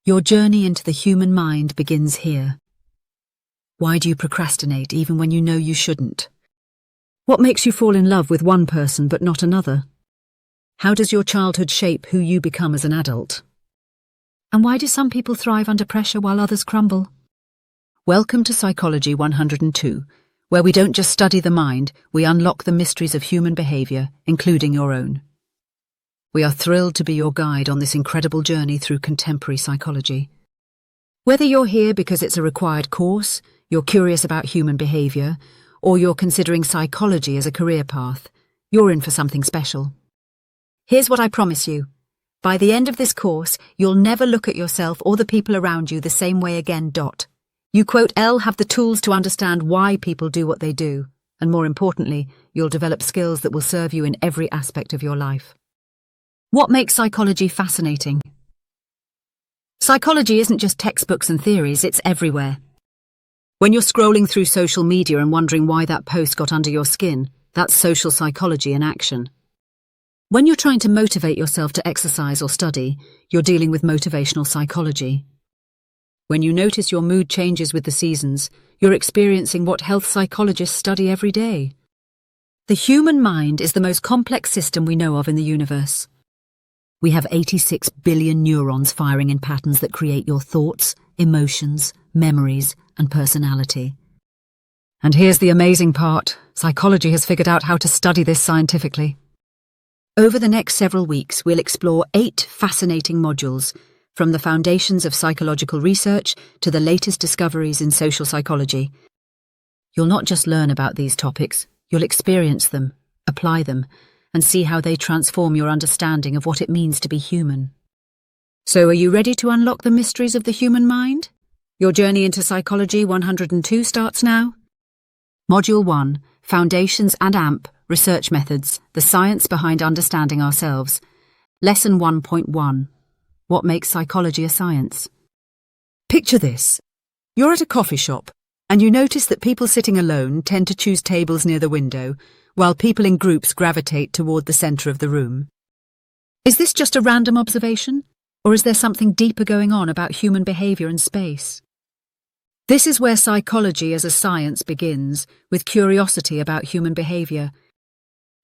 Your journey into the human mind begins here. Why do you procrastinate even when you know you shouldn't? What makes you fall in love with one person but not another? How does your childhood shape who you become as an adult? And why do some people thrive under pressure while others crumble? Welcome to Psychology 102, where we don't just study the mind, we unlock the mysteries of human behavior, including your own. We are thrilled to be your guide on this incredible journey through contemporary psychology. Whether you're here because it's a required course, you're curious about human behavior, or you're considering psychology as a career path, you're in for something special. Here's what I promise you. By the end of this course, you'll never look at yourself or the people around you the same way again. You have the tools to understand why people do what they do, and more importantly, you'll develop skills that will serve you in every aspect of your life. What makes psychology fascinating? Psychology isn't just textbooks and theories, it's everywhere. When you're scrolling through social media and wondering why that post got under your skin, that's social psychology in action. When you're trying to motivate yourself to exercise or study, you're dealing with motivational psychology. When you notice your mood changes with the seasons, you're experiencing what health psychologists study every day. The human mind is the most complex system we know of in the universe. We have 86 billion neurons firing in patterns that create your thoughts, emotions, memories, and personality. And here's the amazing part. Psychology has figured out how to study this scientifically. Over the next several weeks, we'll explore 8 fascinating modules, from the foundations of psychological research to the latest discoveries in social psychology. You'll not just learn about these topics, you'll experience them, apply them, and see how they transform your understanding of what it means to be human. So are you ready to unlock the mysteries of the human mind? Your journey into Psychology 102 starts now. Module 1, Foundations and AMP, Research Methods, the Science Behind Understanding Ourselves. Lesson 1.1. What makes psychology a science? Picture this. You're at a coffee shop, and you notice that people sitting alone tend to choose tables near the window, while people in groups gravitate toward the center of the room. Is this just a random observation, or is there something deeper going on about human behavior and space? This is where psychology as a science begins, with curiosity about human behavior.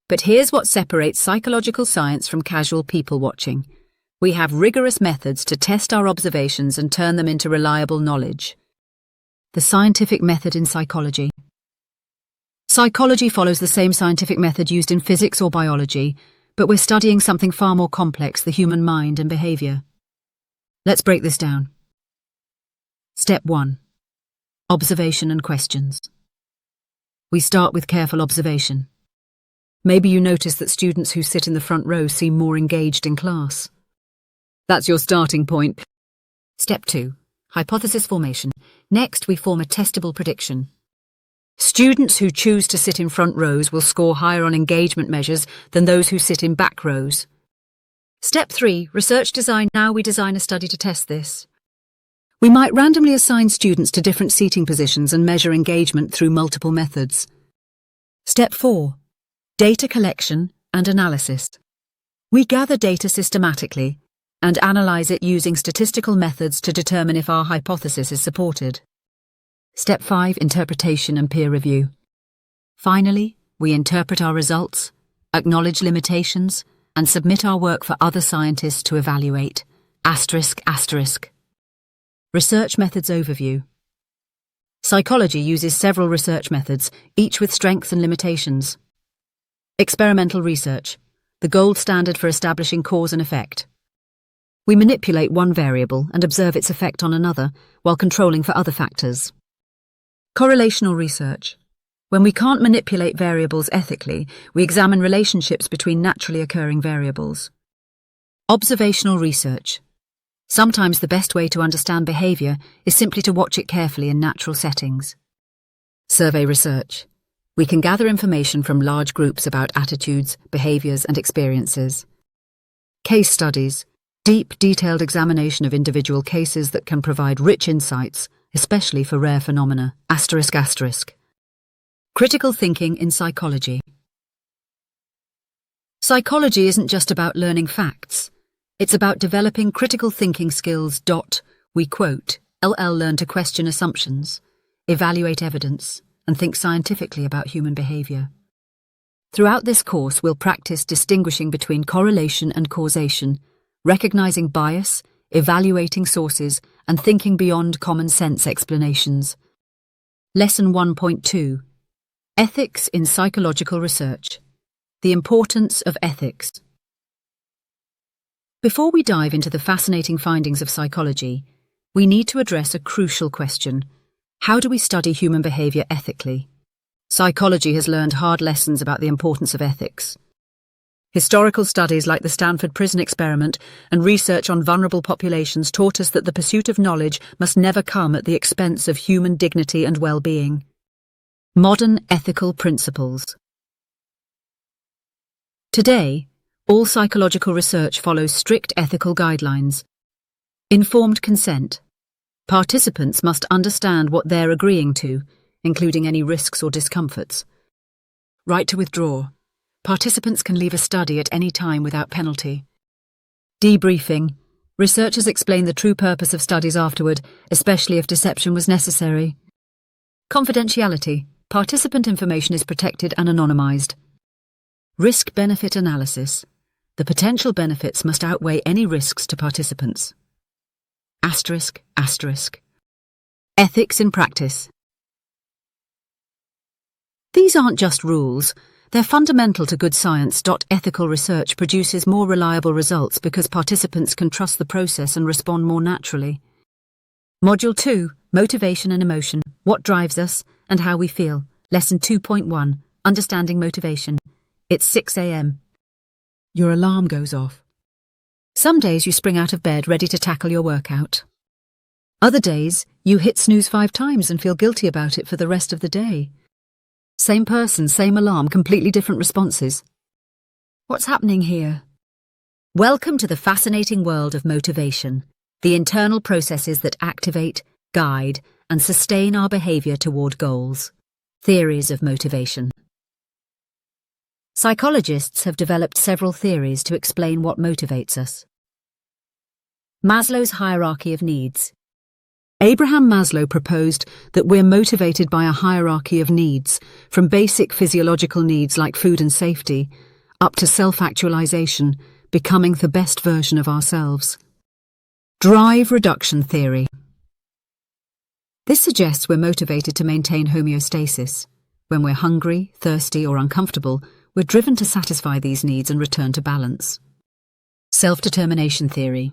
But here's what separates psychological science from casual people watching. We have rigorous methods to test our observations and turn them into reliable knowledge. The scientific method in psychology. Psychology follows the same scientific method used in physics or biology, but we're studying something far more complex, the human mind and behavior. Let's break this down. Step 1. Observation and questions. We start with careful observation. Maybe you notice that students who sit in the front row seem more engaged in class. That's your starting point. Step 2. Hypothesis formation. Next, we form a testable prediction. Students who choose to sit in front rows will score higher on engagement measures than those who sit in back rows. Step 3. Research design. Now we design a study to test this. We might randomly assign students to different seating positions and measure engagement through multiple methods. Step 4. Data collection and analysis. We gather data systematically and analyze it using statistical methods to determine if our hypothesis is supported. Step 5. Interpretation and peer review. Finally, we interpret our results, acknowledge limitations, and submit our work for other scientists to evaluate. ***. Research methods overview. Psychology uses several research methods, each with strengths and limitations. Experimental research, the gold standard for establishing cause and effect. We manipulate one variable and observe its effect on another, while controlling for other factors. Correlational research. When we can't manipulate variables ethically, we examine relationships between naturally occurring variables. Observational research. Sometimes the best way to understand behavior is simply to watch it carefully in natural settings. Survey research. We can gather information from large groups about attitudes, behaviors, and experiences. Case studies. Deep, detailed examination of individual cases that can provide rich insights, especially for rare phenomena. ***. Critical thinking in psychology. Psychology isn't just about learning facts. It's about developing critical thinking skills. We quote, LL learn to question assumptions, evaluate evidence, and think scientifically about human behavior. Throughout this course, we'll practice distinguishing between correlation and causation, recognizing bias, evaluating sources, and thinking beyond common sense explanations. Lesson 1.2. Ethics in Psychological Research. The importance of ethics. Before we dive into the fascinating findings of psychology, we need to address a crucial question. How do we study human behavior ethically? Psychology has learned hard lessons about the importance of ethics. Historical studies like the Stanford Prison Experiment and research on vulnerable populations taught us that the pursuit of knowledge must never come at the expense of human dignity and well-being. Modern ethical principles. Today, all psychological research follows strict ethical guidelines. Informed consent. Participants must understand what they're agreeing to, including any risks or discomforts. Right to withdraw. Participants can leave a study at any time without penalty. Debriefing. Researchers explain the true purpose of studies afterward, especially if deception was necessary. Confidentiality. Participant information is protected and anonymized. Risk-benefit analysis. The potential benefits must outweigh any risks to participants. Asterisk. Ethics in practice. These aren't just rules. They're fundamental to good science. Ethical research produces more reliable results because participants can trust the process and respond more naturally. Module 2, Motivation and Emotion, What Drives Us and How We Feel. Lesson 2.1, Understanding Motivation. It's 6 a.m. Your alarm goes off. Some days you spring out of bed ready to tackle your workout. Other days, you hit snooze 5 times and feel guilty about it for the rest of the day. Same person, same alarm, completely different responses. What's happening here? Welcome to the fascinating world of motivation, the internal processes that activate, guide, and sustain our behavior toward goals. Theories of motivation. Psychologists have developed several theories to explain what motivates us. Maslow's hierarchy of needs. Abraham Maslow proposed that we're motivated by a hierarchy of needs, from basic physiological needs like food and safety, up to self-actualization, becoming the best version of ourselves. Drive reduction theory. This suggests we're motivated to maintain homeostasis. When we're hungry, thirsty, or uncomfortable, we're driven to satisfy these needs and return to balance. Self-determination theory.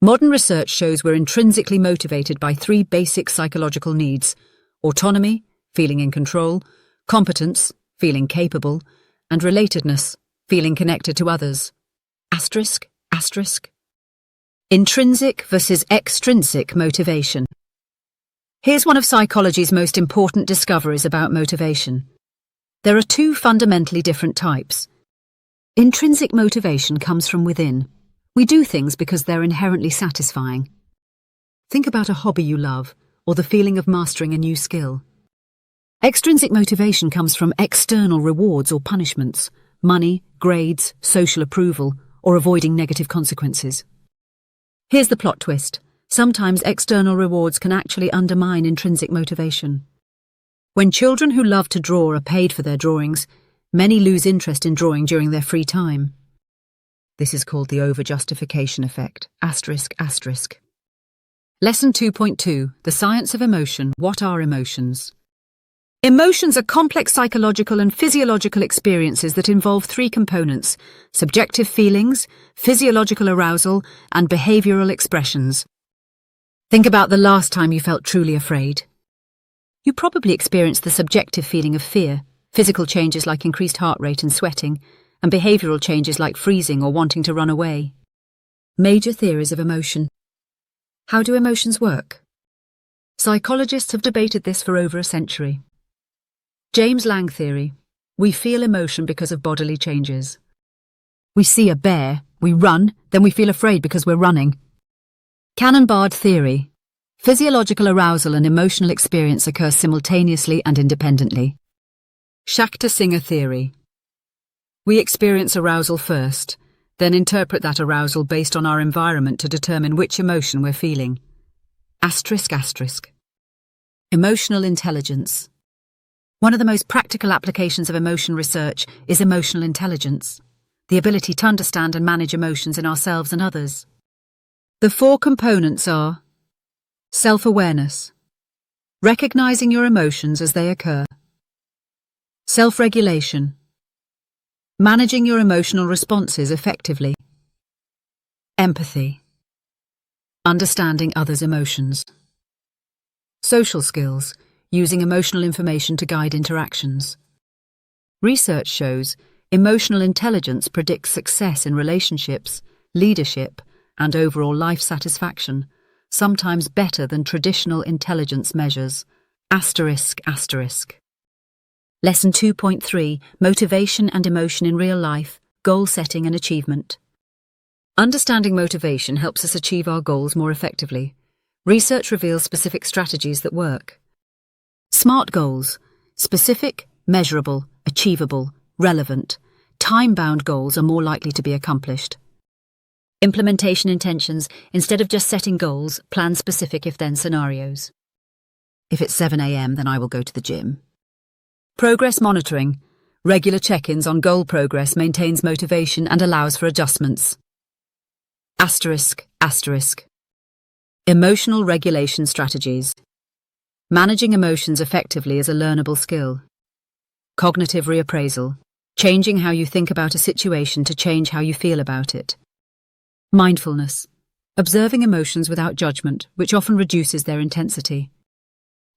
Modern research shows we're intrinsically motivated by 3 basic psychological needs: autonomy, feeling in control; competence, feeling capable; and relatedness, feeling connected to others. Asterisk. Intrinsic versus extrinsic motivation. Here's one of psychology's most important discoveries about motivation. There are 2 fundamentally different types. Intrinsic motivation comes from within. We do things because they're inherently satisfying. Think about a hobby you love, or the feeling of mastering a new skill. Extrinsic motivation comes from external rewards or punishments, money, grades, social approval, or avoiding negative consequences. Here's the plot twist. Sometimes external rewards can actually undermine intrinsic motivation. When children who love to draw are paid for their drawings, many lose interest in drawing during their free time. This is called the over-justification effect. Asterisk. Lesson 2.2, The Science of Emotion. What are emotions? Emotions are complex psychological and physiological experiences that involve 3 components: subjective feelings, physiological arousal, and behavioral expressions. Think about the last time you felt truly afraid. You probably experienced the subjective feeling of fear, physical changes like increased heart rate and sweating, and behavioral changes like freezing or wanting to run away. Major theories of emotion. How do emotions work? Psychologists have debated this for over a century. James Lange theory. We feel emotion because of bodily changes. We see a bear, we run, then we feel afraid because we're running. Cannon-Bard theory. Physiological arousal and emotional experience occur simultaneously and independently. Shakta Singer theory. We experience arousal first, then interpret that arousal based on our environment to determine which emotion we're feeling. ***. Emotional intelligence. One of the most practical applications of emotion research is emotional intelligence, the ability to understand and manage emotions in ourselves and others. The 4 components are self-awareness, recognizing your emotions as they occur; self-regulation, managing your emotional responses effectively; empathy, understanding others' emotions; social skills, using emotional information to guide interactions. Research shows emotional intelligence predicts success in relationships, leadership, and overall life satisfaction, sometimes better than traditional intelligence measures. ***. Lesson 2.3 Motivation and Emotion in Real Life, Goal Setting and Achievement. Understanding motivation helps us achieve our goals more effectively. Research reveals specific strategies that work. SMART goals: specific, measurable, achievable, relevant, time-bound goals are more likely to be accomplished. Implementation intentions: instead of just setting goals, plan specific if-then scenarios. If it's 7 a.m., then I will go to the gym. Progress monitoring: regular check-ins on goal progress maintains motivation and allows for adjustments. ***. Emotional regulation strategies. Managing emotions effectively is a learnable skill. Cognitive reappraisal: changing how you think about a situation to change how you feel about it. Mindfulness: observing emotions without judgment, which often reduces their intensity.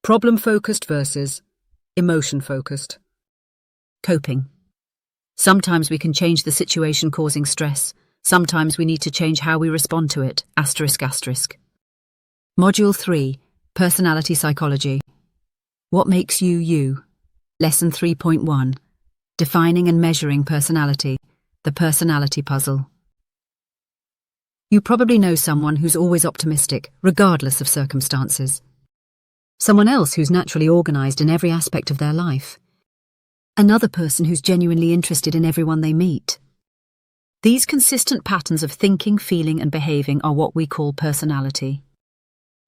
Problem-focused versus emotion-focused. Coping: sometimes we can change the situation causing stress, sometimes we need to change how we respond to it. ***. Module 3, Personality Psychology. What makes you you? Lesson 3.1, Defining and Measuring Personality, the Personality Puzzle. You probably know someone who's always optimistic, regardless of circumstances. Someone else who's naturally organized in every aspect of their life. Another person who's genuinely interested in everyone they meet. These consistent patterns of thinking, feeling, and behaving are what we call personality.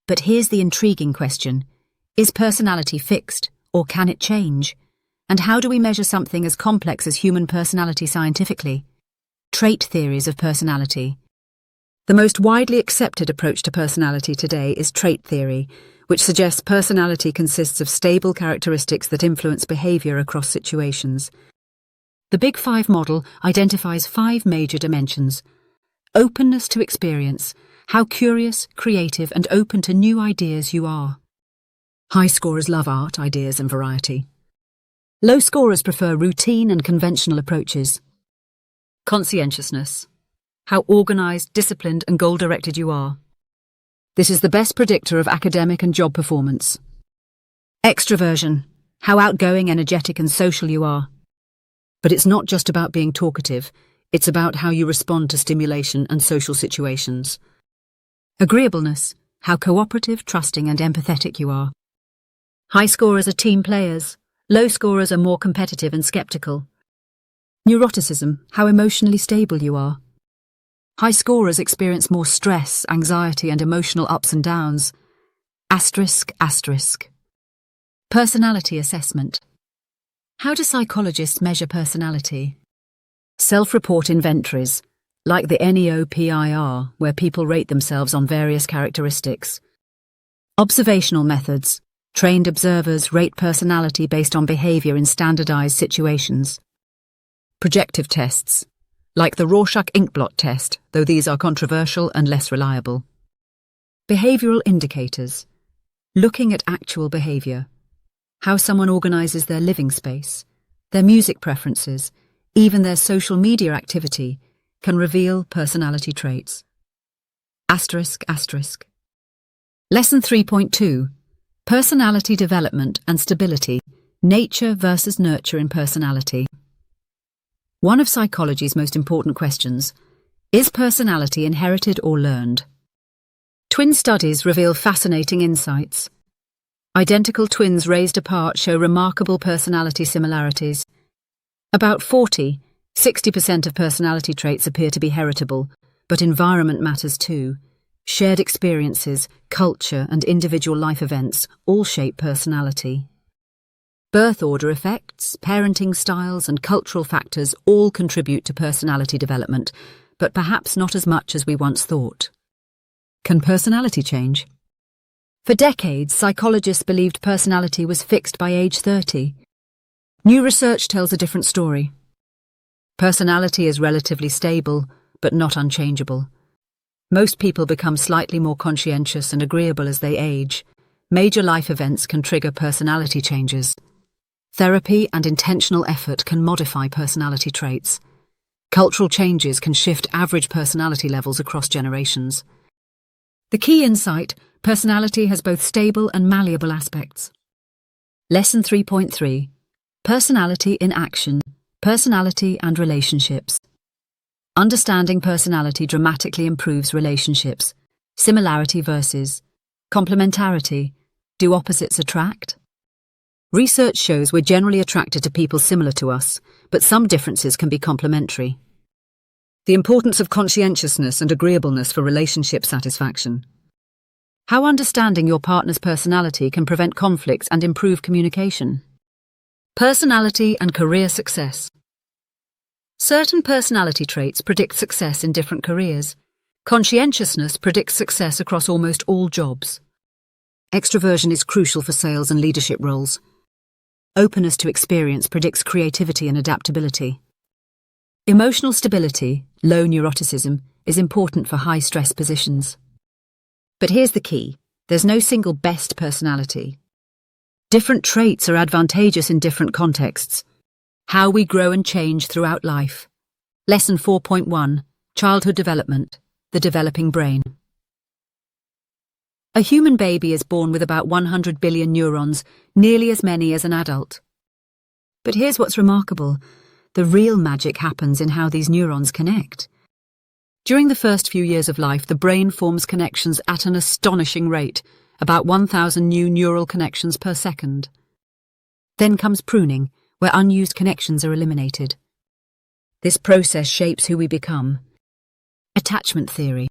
But here's the intriguing question: is personality fixed, or can it change? And how do we measure something as complex as human personality scientifically? Trait theories of personality. The most widely accepted approach to personality today is trait theory, which suggests personality consists of stable characteristics that influence behavior across situations. The Big Five model identifies 5 major dimensions: openness to experience, how curious, creative, and open to new ideas you are. High scorers love art, ideas, and variety. Low scorers prefer routine and conventional approaches. Conscientiousness, how organized, disciplined, and goal-directed you are. This is the best predictor of academic and job performance. Extroversion, how outgoing, energetic, and social you are. But it's not just about being talkative, it's about how you respond to stimulation and social situations. Agreeableness, how cooperative, trusting, and empathetic you are. High scorers are team players. Low scorers are more competitive and skeptical. Neuroticism, how emotionally stable you are. High scorers experience more stress, anxiety, and emotional ups and downs. ***. Personality assessment. How do psychologists measure personality? Self-report inventories, like the NEOPIR, where people rate themselves on various characteristics. Observational methods. Trained observers rate personality based on behavior in standardized situations. Projective tests, like the Rorschach inkblot test, though these are controversial and less reliable. Behavioral indicators. Looking at actual behavior. How someone organizes their living space, their music preferences, even their social media activity, can reveal personality traits. ***. Lesson 3.2, Personality Development and Stability, Nature versus Nurture in Personality. One of psychology's most important questions: is personality inherited or learned? Twin studies reveal fascinating insights. Identical twins raised apart show remarkable personality similarities. About 40, 60% of personality traits appear to be heritable, but environment matters too. Shared experiences, culture, and individual life events all shape personality. Birth order effects, parenting styles, and cultural factors all contribute to personality development, but perhaps not as much as we once thought. Can personality change? For decades, psychologists believed personality was fixed by age 30. New research tells a different story. Personality is relatively stable, but not unchangeable. Most people become slightly more conscientious and agreeable as they age. Major life events can trigger personality changes. Therapy and intentional effort can modify personality traits. Cultural changes can shift average personality levels across generations. The key insight: personality has both stable and malleable aspects. Lesson 3.3: Personality in action, personality and relationships. Understanding personality dramatically improves relationships. Similarity versus complementarity. Do opposites attract? Research shows we're generally attracted to people similar to us, but some differences can be complementary. The importance of conscientiousness and agreeableness for relationship satisfaction. How understanding your partner's personality can prevent conflicts and improve communication. Personality and career success. Certain personality traits predict success in different careers. Conscientiousness predicts success across almost all jobs. Extroversion is crucial for sales and leadership roles. Openness to experience predicts creativity and adaptability. Emotional stability, low neuroticism, is important for high-stress positions. But here's the key: there's no single best personality. Different traits are advantageous in different contexts. How we grow and change throughout life. Lesson 4.1: Childhood development, the developing brain. A human baby is born with about 100 billion neurons, nearly as many as an adult. But here's what's remarkable: the real magic happens in how these neurons connect. During the first few years of life, the brain forms connections at an astonishing rate, about 1,000 new neural connections per second. Then comes pruning, where unused connections are eliminated. This process shapes who we become. Attachment theory.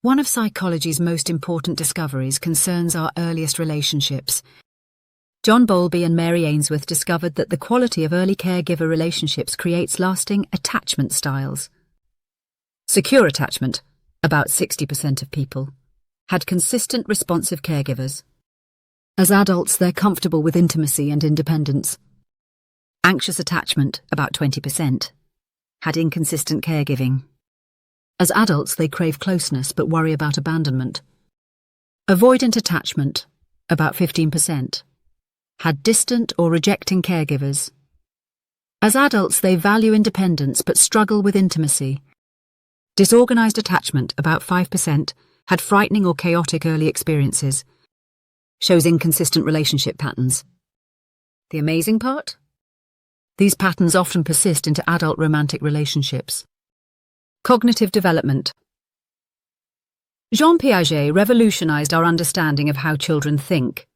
One of psychology's most important discoveries concerns our earliest relationships. John Bowlby and Mary Ainsworth discovered that the quality of early caregiver relationships creates lasting attachment styles. Secure attachment, about 60% of people, had consistent responsive caregivers. As adults, they're comfortable with intimacy and independence. Anxious attachment, about 20%, had inconsistent caregiving. As adults, they crave closeness but worry about abandonment. Avoidant attachment, about 15%, had distant or rejecting caregivers. As adults, they value independence but struggle with intimacy. Disorganized attachment, about 5%, had frightening or chaotic early experiences. Shows inconsistent relationship patterns. The amazing part? These patterns often persist into adult romantic relationships. Cognitive development. Jean Piaget revolutionized our understanding of how children think.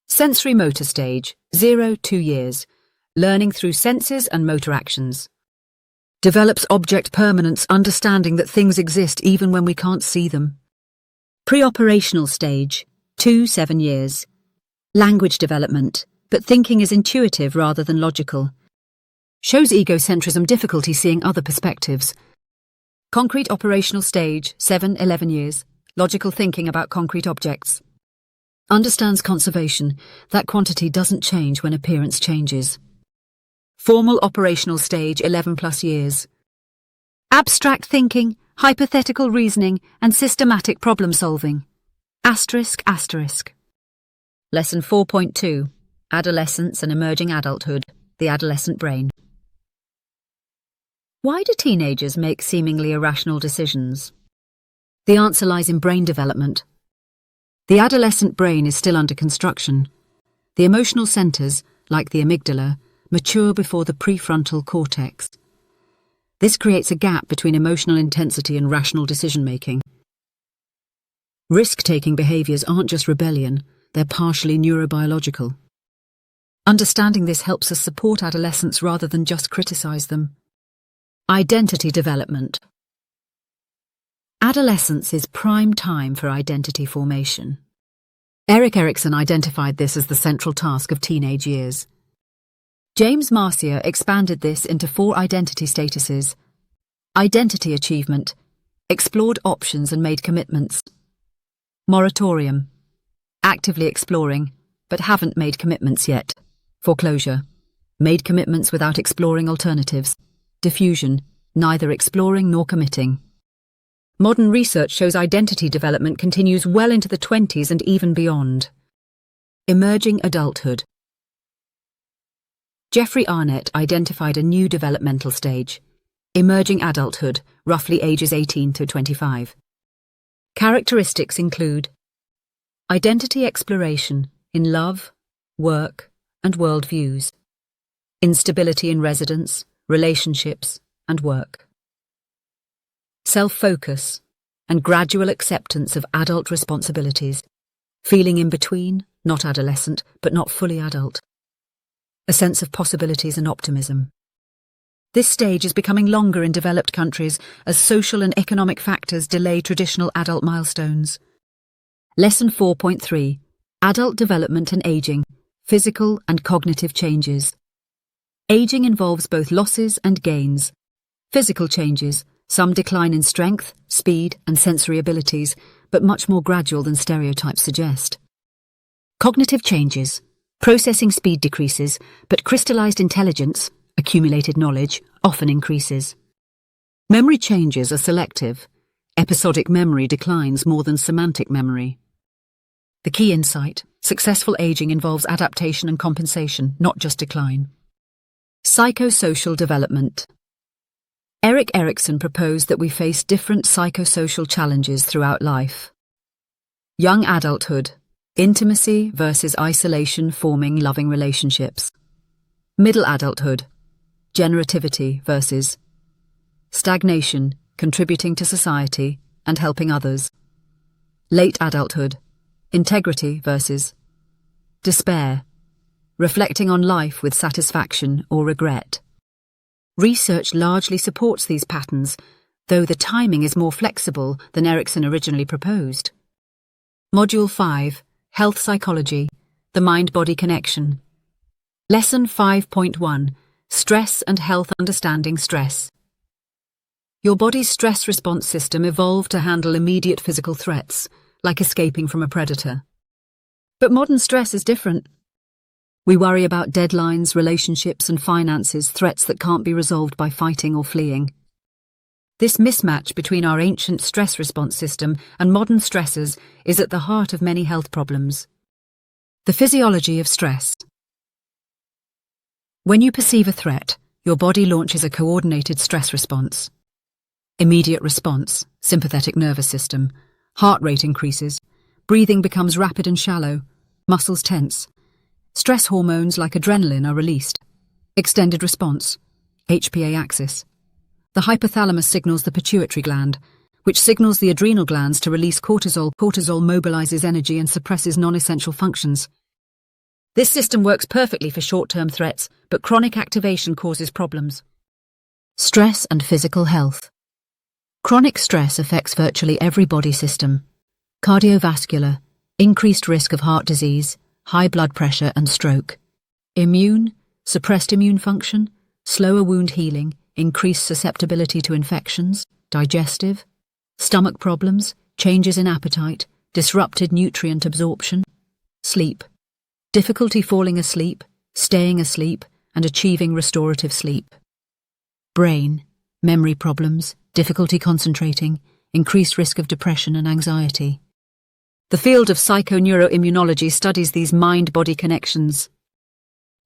Sensory motor stage, 0–2 years, learning through senses and motor actions. Develops object permanence, understanding that things exist even when we can't see them. Pre-operational stage, 2–7 years. Language development, but thinking is intuitive rather than logical. Shows egocentrism, difficulty seeing other perspectives. Concrete operational stage, 7–11 years. Logical thinking about concrete objects. Understands conservation, that quantity doesn't change when appearance changes. Formal operational stage, 11+ years. Abstract thinking, hypothetical reasoning, and systematic problem solving. Asterisk, asterisk. Lesson 4.2: Adolescence and Emerging Adulthood, the Adolescent Brain. Why do teenagers make seemingly irrational decisions? The answer lies in brain development. The adolescent brain is still under construction. The emotional centers, like the amygdala, mature before the prefrontal cortex. This creates a gap between emotional intensity and rational decision-making. Risk-taking behaviors aren't just rebellion, they're partially neurobiological. Understanding this helps us support adolescents rather than just criticize them. Identity development. Adolescence is prime time for identity formation. Erik Erikson identified this as the central task of teenage years. James Marcia expanded this into 4 identity statuses: identity achievement, explored options and made commitments; moratorium, actively exploring, but haven't made commitments yet; foreclosure, made commitments without exploring alternatives; diffusion, neither exploring nor committing. Modern research shows identity development continues well into the 20s and even beyond. Emerging adulthood. Jeffrey Arnett identified a new developmental stage: emerging adulthood, roughly ages 18 to 25. Characteristics include identity exploration in love, work, and worldviews; instability in residence, relationships, and work; self-focus and gradual acceptance of adult responsibilities; feeling in between, not adolescent, but not fully adult; a sense of possibilities and optimism. This stage is becoming longer in developed countries as social and economic factors delay traditional adult milestones. Lesson 4.3: Adult development and aging, physical and cognitive changes. Aging involves both losses and gains. Physical changes, some decline in strength, speed, and sensory abilities, but much more gradual than stereotypes suggest. Cognitive changes, processing speed decreases, but crystallized intelligence, accumulated knowledge, often increases. Memory changes are selective. Episodic memory declines more than semantic memory. The key insight: successful aging involves adaptation and compensation, not just decline. Psychosocial development. Erik Erikson proposed that we face different psychosocial challenges throughout life. Young adulthood, intimacy versus isolation forming loving relationships. Middle adulthood, generativity versus stagnation, contributing to society and helping others. Late adulthood, integrity versus despair, reflecting on life with satisfaction or regret. Research largely supports these patterns, though the timing is more flexible than Erikson originally proposed. Module 5, Health Psychology, the Mind-Body Connection. Lesson 5.1, Stress and Health Understanding Stress. Your body's stress response system evolved to handle immediate physical threats, like escaping from a predator. But modern stress is different. We worry about deadlines, relationships, and finances, threats that can't be resolved by fighting or fleeing. This mismatch between our ancient stress response system and modern stressors is at the heart of many health problems. The physiology of stress. When you perceive a threat, your body launches a coordinated stress response. Immediate response, sympathetic nervous system. Heart rate increases. Breathing becomes rapid and shallow. Muscles tense. Stress hormones like adrenaline are released. Extended response, HPA axis. The hypothalamus signals the pituitary gland, which signals the adrenal glands to release cortisol. Cortisol mobilizes energy and suppresses non-essential functions. This system works perfectly for short-term threats, but chronic activation causes problems. Stress and physical health. Chronic stress affects virtually every body system. Cardiovascular, increased risk of heart disease, high blood pressure and stroke. Immune, suppressed immune function, slower wound healing, increased susceptibility to infections, digestive, stomach problems, changes in appetite, disrupted nutrient absorption. Sleep, difficulty falling asleep, staying asleep, and achieving restorative sleep. Brain, memory problems, difficulty concentrating, increased risk of depression and anxiety. The field of psychoneuroimmunology studies these mind-body connections.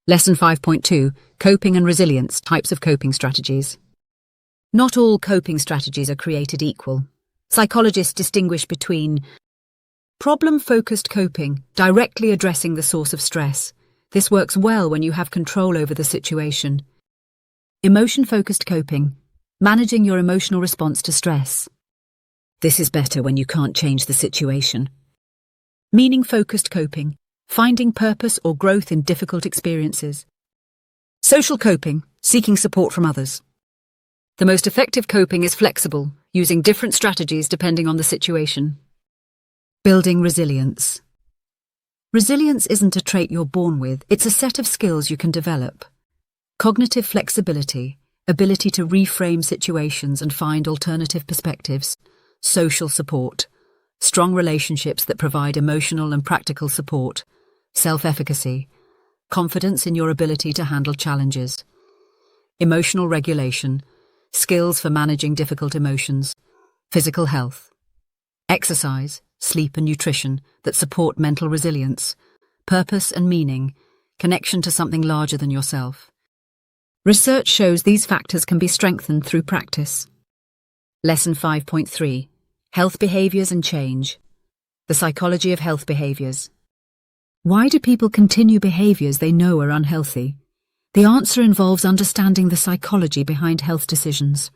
Lesson 5.2, Coping and Resilience, Types of Coping Strategies. Not all coping strategies are created equal. Psychologists distinguish between problem-focused coping, directly addressing the source of stress. This works well when you have control over the situation. Emotion-focused coping, managing your emotional response to stress. This is better when you can't change the situation. Meaning-focused coping, finding purpose or growth in difficult experiences. Social coping, seeking support from others. The most effective coping is flexible, using different strategies depending on the situation. Building resilience. Resilience isn't a trait you're born with, it's a set of skills you can develop. Cognitive flexibility, ability to reframe situations and find alternative perspectives. Social support, strong relationships that provide emotional and practical support. Self-efficacy, confidence in your ability to handle challenges. Emotional regulation, skills for managing difficult emotions. Physical health, exercise, sleep and nutrition that support mental resilience. Purpose and meaning, connection to something larger than yourself. Research shows these factors can be strengthened through practice. Lesson 5.3. Health behaviors and change. The psychology of health behaviors. Why do people continue behaviors they know are unhealthy? The answer involves understanding the psychology behind health decisions.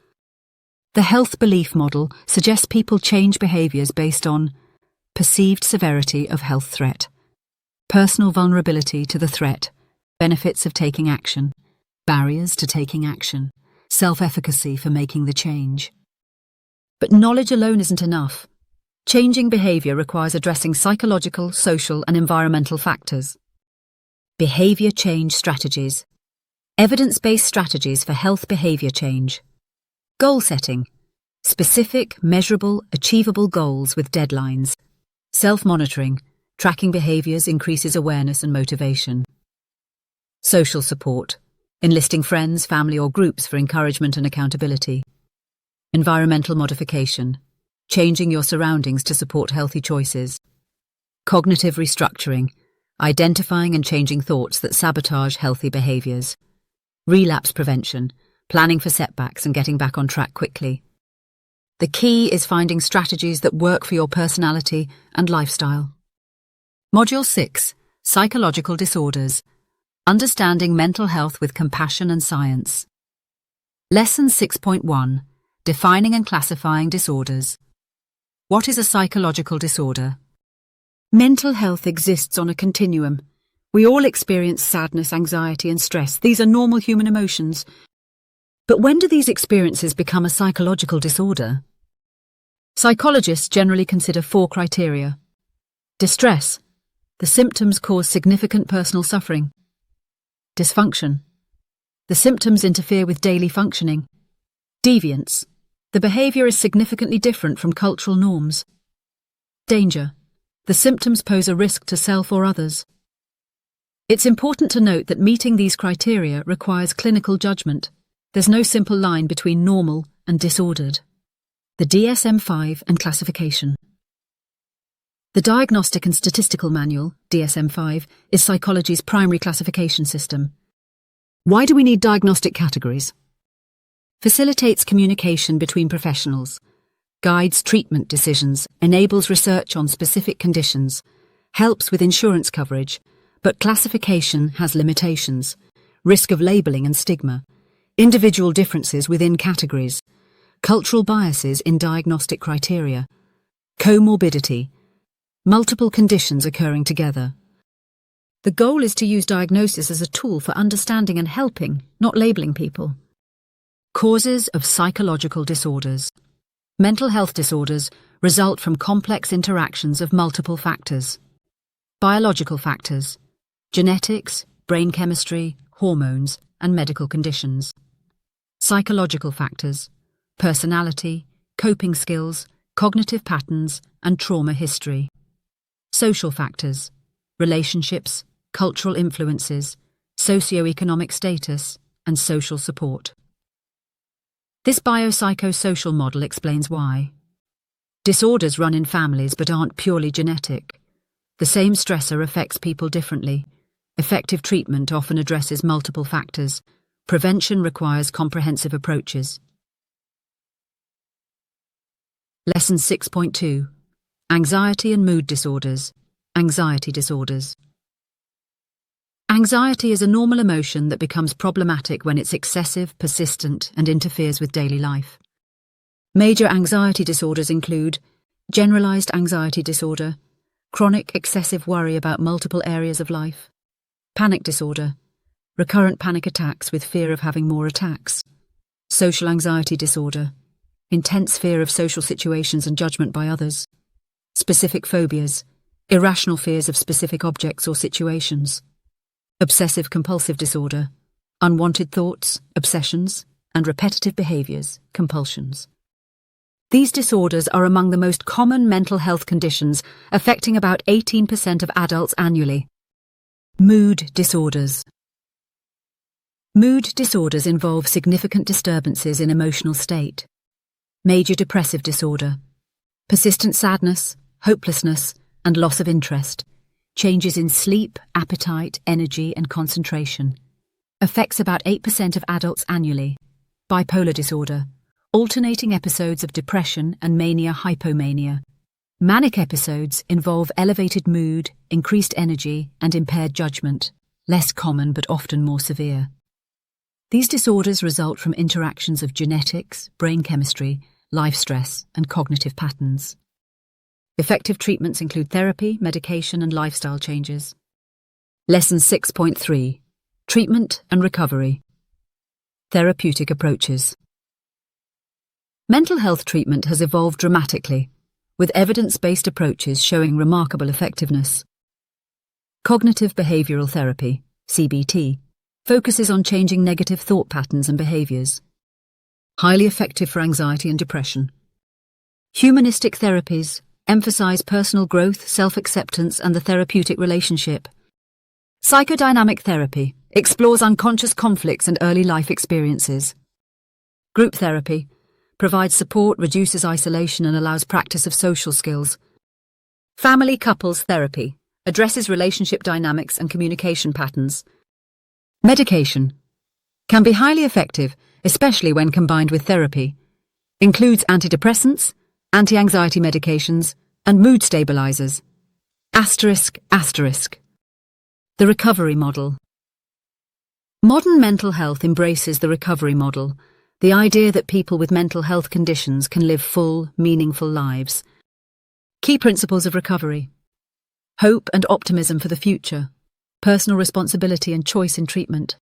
The health belief model suggests people change behaviors based on perceived severity of health threat, personal vulnerability to the threat, benefits of taking action, barriers to taking action, self-efficacy for making the change. But knowledge alone isn't enough. Changing behavior requires addressing psychological, social, and environmental factors. Behavior change strategies. Evidence-based strategies for health behavior change. Goal setting. Specific, measurable, achievable goals with deadlines. Self-monitoring. Tracking behaviors increases awareness and motivation. Social support. Enlisting friends, family, or groups for encouragement and accountability. Environmental modification. Changing your surroundings to support healthy choices. Cognitive restructuring. Identifying and changing thoughts that sabotage healthy behaviors. Relapse prevention. Planning for setbacks and getting back on track quickly. The key is finding strategies that work for your personality and lifestyle. Module 6. Psychological disorders. Understanding mental health with compassion and science. Lesson 6.1. Defining and classifying disorders. What is a psychological disorder? Mental health exists on a continuum. We all experience sadness, anxiety, and stress. These are normal human emotions. But when do these experiences become a psychological disorder? Psychologists generally consider 4 criteria. Distress. The symptoms cause significant personal suffering. Dysfunction. The symptoms interfere with daily functioning. Deviance. The behavior is significantly different from cultural norms. Danger. The symptoms pose a risk to self or others. It's important to note that meeting these criteria requires clinical judgment. There's no simple line between normal and disordered. The DSM-5 and classification. The Diagnostic and Statistical Manual, DSM-5, is psychology's primary classification system. Why do we need diagnostic categories? Facilitates communication between professionals, guides treatment decisions, enables research on specific conditions, helps with insurance coverage, but classification has limitations, risk of labelling and stigma, individual differences within categories, cultural biases in diagnostic criteria, comorbidity, multiple conditions occurring together. The goal is to use diagnosis as a tool for understanding and helping, not labelling people. Causes of psychological disorders. Mental health disorders result from complex interactions of multiple factors. Biological factors, genetics, brain chemistry, hormones, and medical conditions. Psychological factors, personality, coping skills, cognitive patterns, and trauma history. Social factors, relationships, cultural influences, socio-economic status, and social support. This biopsychosocial model explains why. Disorders run in families but aren't purely genetic. The same stressor affects people differently. Effective treatment often addresses multiple factors. Prevention requires comprehensive approaches. Lesson 6.2. Anxiety and mood disorders. Anxiety disorders. Anxiety is a normal emotion that becomes problematic when it's excessive, persistent, and interferes with daily life. Major anxiety disorders include generalized anxiety disorder, chronic excessive worry about multiple areas of life. Panic disorder, recurrent panic attacks with fear of having more attacks. Social anxiety disorder, intense fear of social situations and judgment by others. Specific phobias, irrational fears of specific objects or situations. Obsessive compulsive disorder, unwanted thoughts, obsessions, and repetitive behaviors, compulsions. These disorders are among the most common mental health conditions, affecting about 18% of adults annually. Mood disorders. Mood disorders involve significant disturbances in emotional state. Major depressive disorder, persistent sadness, hopelessness, and loss of interest, changes in sleep, appetite, energy, and concentration. Affects about 8% of adults annually. Bipolar disorder, alternating episodes of depression and mania-hypomania. Manic episodes involve elevated mood, increased energy, and impaired judgment, less common but often more severe. These disorders result from interactions of genetics, brain chemistry, life stress, and cognitive patterns. Effective treatments include therapy, medication, and lifestyle changes. Lesson 6.3. Treatment and recovery. Therapeutic approaches. Mental health treatment has evolved dramatically, with evidence-based approaches showing remarkable effectiveness. Cognitive behavioral therapy, CBT, focuses on changing negative thought patterns and behaviors. Highly effective for anxiety and depression. Humanistic therapies emphasize personal growth, self-acceptance, and the therapeutic relationship. Psychodynamic therapy explores unconscious conflicts and early life experiences. Group therapy provides support, reduces isolation, and allows practice of social skills. Family couples therapy addresses relationship dynamics and communication patterns. Medication can be highly effective, especially when combined with therapy. Includes antidepressants, anti-anxiety medications, and mood stabilizers. ***. The recovery model. Modern mental health embraces the recovery model, the idea that people with mental health conditions can live full, meaningful lives. Key principles of recovery: hope and optimism for the future, personal responsibility and choice in treatment.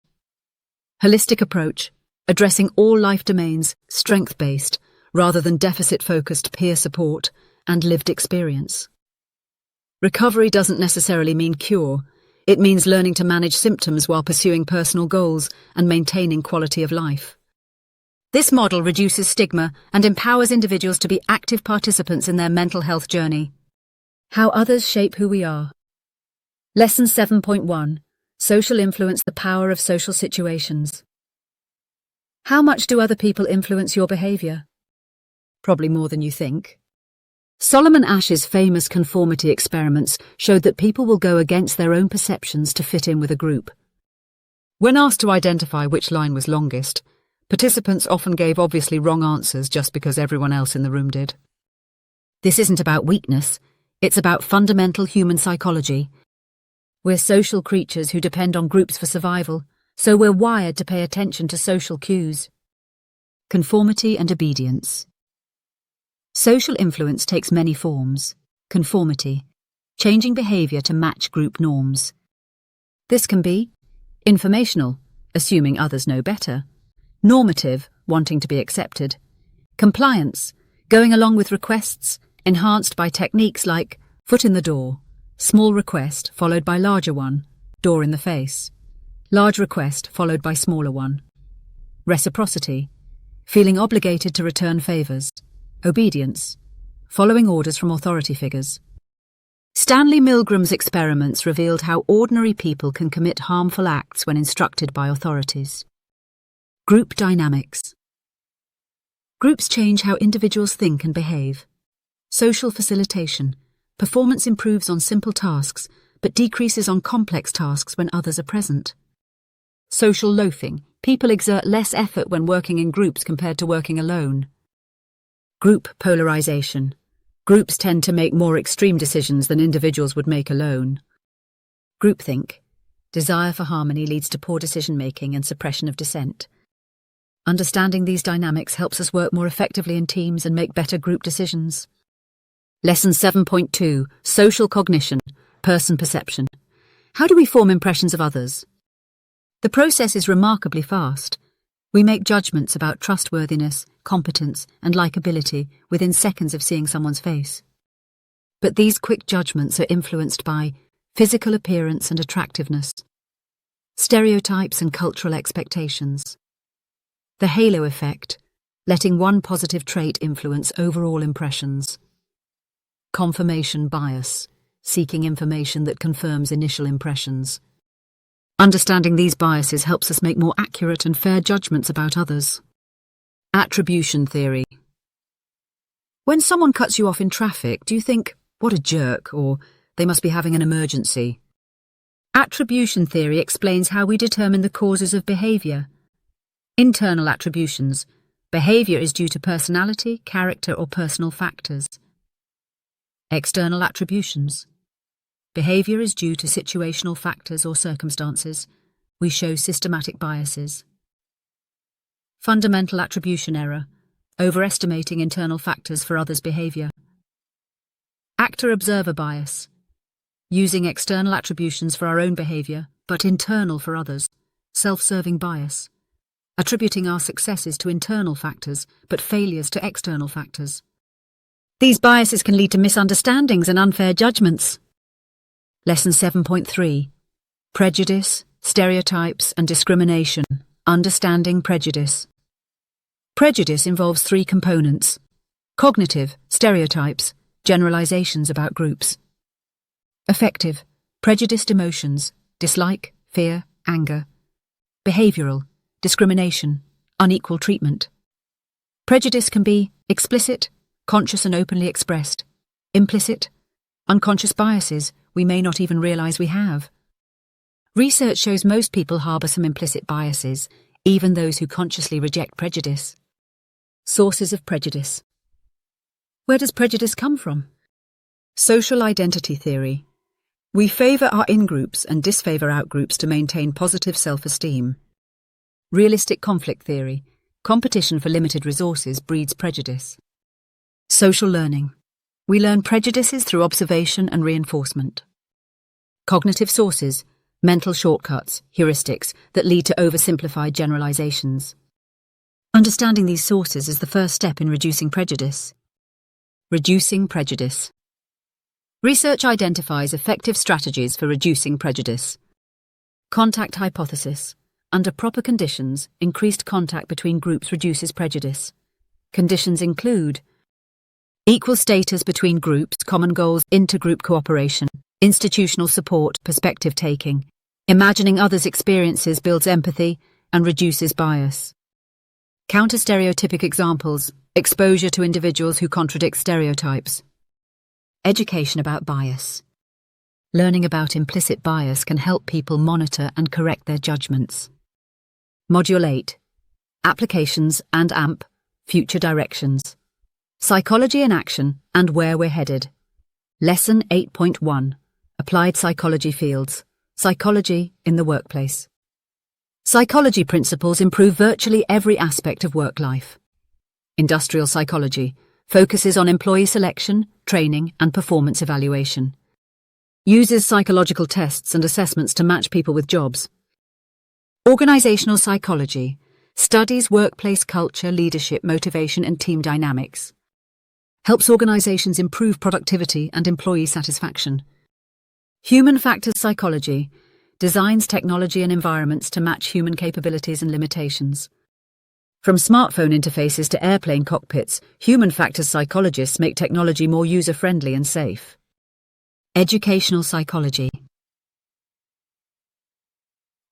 Holistic approach, addressing all life domains, strength-based, rather than deficit-focused peer support and lived experience. Recovery doesn't necessarily mean cure. It means learning to manage symptoms while pursuing personal goals and maintaining quality of life. This model reduces stigma and empowers individuals to be active participants in their mental health journey. How others shape who we are. Lesson 7.1. Social influence: the power of social situations. How much do other people influence your behavior? Probably more than you think. Solomon Asch's famous conformity experiments showed that people will go against their own perceptions to fit in with a group. When asked to identify which line was longest, participants often gave obviously wrong answers just because everyone else in the room did. This isn't about weakness, it's about fundamental human psychology. We're social creatures who depend on groups for survival, so we're wired to pay attention to social cues. Conformity and obedience. Social influence takes many forms. Conformity, changing behavior to match group norms. This can be informational, assuming others know better; normative, wanting to be accepted; compliance, going along with requests, enhanced by techniques like foot in the door, small request followed by larger one, door in the face; large request followed by smaller one. Reciprocity, feeling obligated to return favors. Obedience, following orders from authority figures. Stanley Milgram's experiments revealed how ordinary people can commit harmful acts when instructed by authorities. Group dynamics. Groups change how individuals think and behave. Social facilitation. Performance improves on simple tasks, but decreases on complex tasks when others are present. Social loafing. People exert less effort when working in groups compared to working alone. Group polarization. Groups tend to make more extreme decisions than individuals would make alone. Groupthink. Desire for harmony leads to poor decision-making and suppression of dissent. Understanding these dynamics helps us work more effectively in teams and make better group decisions. Lesson 7.2, Social Cognition, Person Perception. How do we form impressions of others? The process is remarkably fast. We make judgments about trustworthiness, competence, and likability within seconds of seeing someone's face. But these quick judgments are influenced by physical appearance and attractiveness, stereotypes and cultural expectations, the halo effect, letting one positive trait influence overall impressions, confirmation bias, seeking information that confirms initial impressions. Understanding these biases helps us make more accurate and fair judgments about others. Attribution theory. When someone cuts you off in traffic, do you think, "What a jerk," or "They must be having an emergency"? Attribution theory explains how we determine the causes of behavior. Internal attributions. Behavior is due to personality, character, or personal factors. External attributions. Behavior is due to situational factors or circumstances. We show systematic biases. Fundamental attribution error. Overestimating internal factors for others' behavior. Actor-observer bias. Using external attributions for our own behavior, but internal for others. Self-serving bias. Attributing our successes to internal factors, but failures to external factors. These biases can lead to misunderstandings and unfair judgments. Lesson 7.3. Prejudice, Stereotypes and Discrimination. Understanding prejudice. Prejudice involves three components: cognitive, stereotypes, generalizations about groups. Affective, prejudiced emotions, dislike, fear, anger. Behavioral, discrimination, unequal treatment. Prejudice can be explicit, conscious and openly expressed; implicit, unconscious biases we may not even realize we have. Research shows most people harbor some implicit biases, even those who consciously reject prejudice. Sources of prejudice. Where does prejudice come from? Social identity theory. We favor our in-groups and disfavor out-groups to maintain positive self-esteem. Realistic conflict theory. Competition for limited resources breeds prejudice. Social learning. We learn prejudices through observation and reinforcement. Cognitive sources. Mental shortcuts, heuristics that lead to oversimplified generalizations. Understanding these sources is the first step in reducing prejudice. Reducing prejudice. Research identifies effective strategies for reducing prejudice. Contact hypothesis. Under proper conditions, increased contact between groups reduces prejudice. Conditions include equal status between groups, common goals, intergroup cooperation, institutional support, perspective taking. Imagining others' experiences builds empathy and reduces bias. Counter-stereotypic examples. Exposure to individuals who contradict stereotypes. Education about bias. Learning about implicit bias can help people monitor and correct their judgments. Module 8. Applications and AMP, Future Directions. Psychology in Action and Where We're Headed. Lesson 8.1. Applied Psychology Fields. Psychology in the Workplace. Psychology principles improve virtually every aspect of work life. Industrial psychology focuses on employee selection, training, and performance evaluation. Uses psychological tests and assessments to match people with jobs. Organizational psychology studies workplace culture, leadership, motivation, and team dynamics. Helps organizations improve productivity and employee satisfaction. Human factors psychology designs technology and environments to match human capabilities and limitations. From smartphone interfaces to airplane cockpits, human factors psychologists make technology more user-friendly and safe. Educational psychology.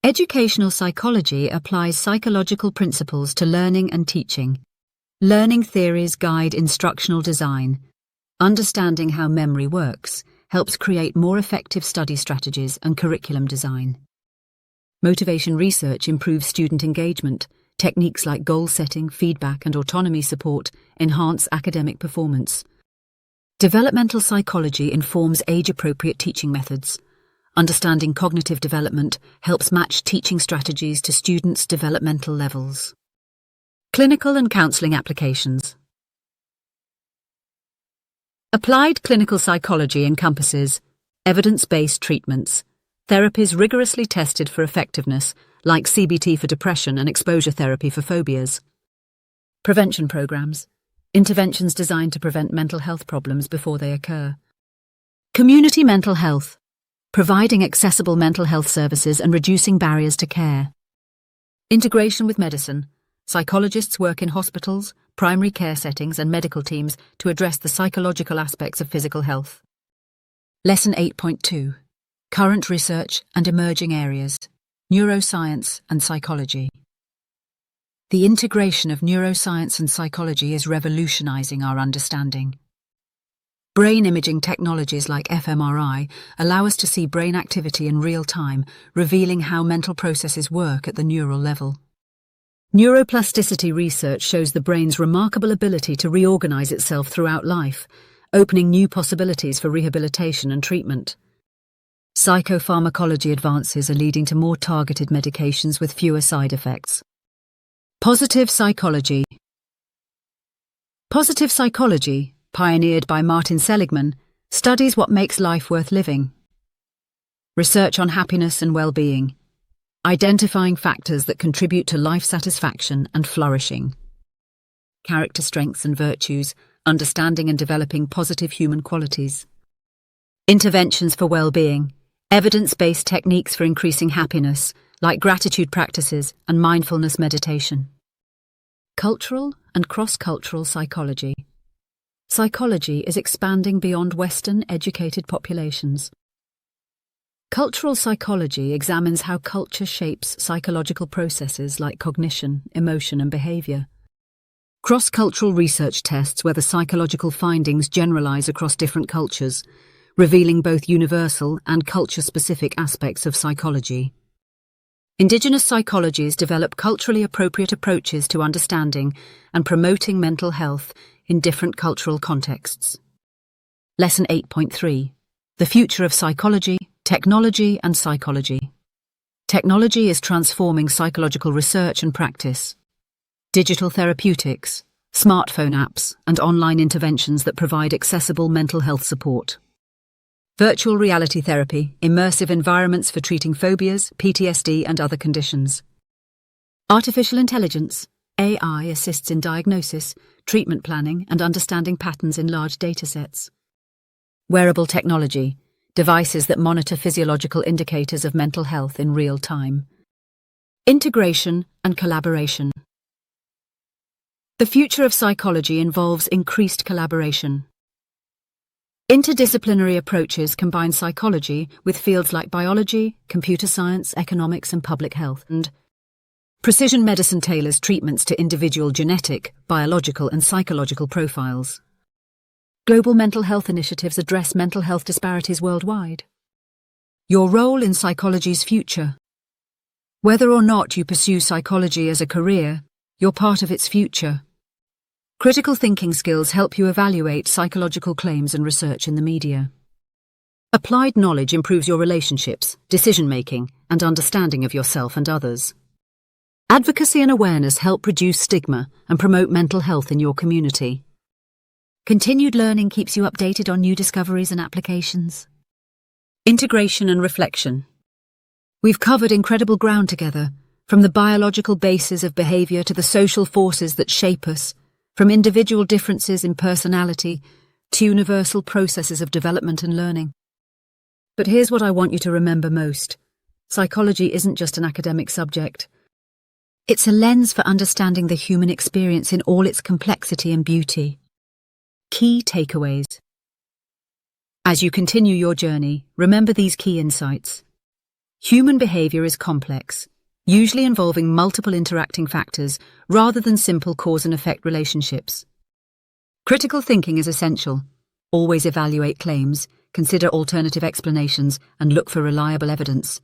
Educational psychology applies psychological principles to learning and teaching. Learning theories guide instructional design. Understanding how memory works helps create more effective study strategies and curriculum design. Motivation research improves student engagement. Techniques like goal setting, feedback, and autonomy support enhance academic performance. Developmental psychology informs age-appropriate teaching methods. Understanding cognitive development helps match teaching strategies to students' developmental levels. Clinical and counseling applications. Applied clinical psychology encompasses evidence-based treatments, therapies rigorously tested for effectiveness, like CBT for depression and exposure therapy for phobias. Prevention programs, interventions designed to prevent mental health problems before they occur. Community mental health, providing accessible mental health services and reducing barriers to care. Integration with medicine. Psychologists work in hospitals, primary care settings and medical teams to address the psychological aspects of physical health. Lesson 8.2. Current research and emerging areas. Neuroscience and psychology. The integration of neuroscience and psychology is revolutionizing our understanding. Brain imaging technologies like fMRI allow us to see brain activity in real time, revealing how mental processes work at the neural level. Neuroplasticity research shows the brain's remarkable ability to reorganize itself throughout life, opening new possibilities for rehabilitation and treatment. Psychopharmacology advances are leading to more targeted medications with fewer side effects. Positive psychology. Positive psychology, pioneered by Martin Seligman, studies what makes life worth living. Research on happiness and well-being, identifying factors that contribute to life satisfaction and flourishing. Character strengths and virtues, understanding and developing positive human qualities. Interventions for well-being, evidence-based techniques for increasing happiness, like gratitude practices and mindfulness meditation. Cultural and cross-cultural psychology. Psychology is expanding beyond Western educated populations. Cultural psychology examines how culture shapes psychological processes like cognition, emotion, and behavior. Cross-cultural research tests whether psychological findings generalize across different cultures, revealing both universal and culture-specific aspects of psychology. Indigenous psychologies develop culturally appropriate approaches to understanding and promoting mental health in different cultural contexts. Lesson 8.3. The future of psychology, technology and psychology. Technology is transforming psychological research and practice. Digital therapeutics, smartphone apps, and online interventions that provide accessible mental health support. Virtual reality therapy, immersive environments for treating phobias, PTSD, and other conditions. Artificial intelligence, AI assists in diagnosis, treatment planning, and understanding patterns in large datasets. Wearable technology, devices that monitor physiological indicators of mental health in real time. Integration and collaboration. The future of psychology involves increased collaboration. Interdisciplinary approaches combine psychology with fields like biology, computer science, economics, and public health, and precision medicine tailors treatments to individual genetic, biological, and psychological profiles. Global mental health initiatives address mental health disparities worldwide. Your role in psychology's future. Whether or not you pursue psychology as a career, you're part of its future. Critical thinking skills help you evaluate psychological claims and research in the media. Applied knowledge improves your relationships, decision-making, and understanding of yourself and others. Advocacy and awareness help reduce stigma and promote mental health in your community. Continued learning keeps you updated on new discoveries and applications. Integration and reflection. We've covered incredible ground together, from the biological basis of behavior to the social forces that shape us, from individual differences in personality to universal processes of development and learning. But here's what I want you to remember most. Psychology isn't just an academic subject. It's a lens for understanding the human experience in all its complexity and beauty. Key takeaways. As you continue your journey, remember these key insights. Human behavior is complex, usually involving multiple interacting factors rather than simple cause and effect relationships. Critical thinking is essential. Always evaluate claims, consider alternative explanations, and look for reliable evidence.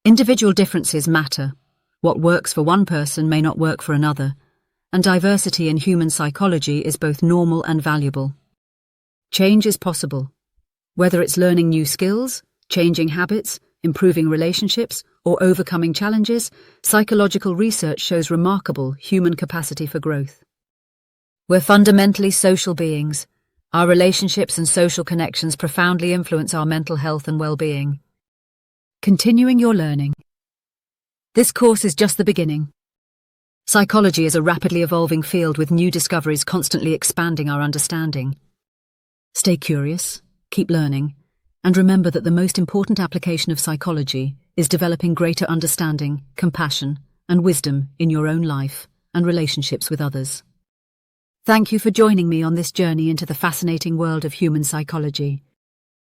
Individual differences matter. What works for one person may not work for another, and diversity in human psychology is both normal and valuable. Change is possible. Whether it's learning new skills, changing habits, improving relationships, or overcoming challenges, psychological research shows remarkable human capacity for growth. We're fundamentally social beings. Our relationships and social connections profoundly influence our mental health and well-being. Continuing your learning. This course is just the beginning. Psychology is a rapidly evolving field with new discoveries constantly expanding our understanding. Stay curious, keep learning, and remember that the most important application of psychology is developing greater understanding, compassion, and wisdom in your own life and relationships with others. Thank you for joining me on this journey into the fascinating world of human psychology.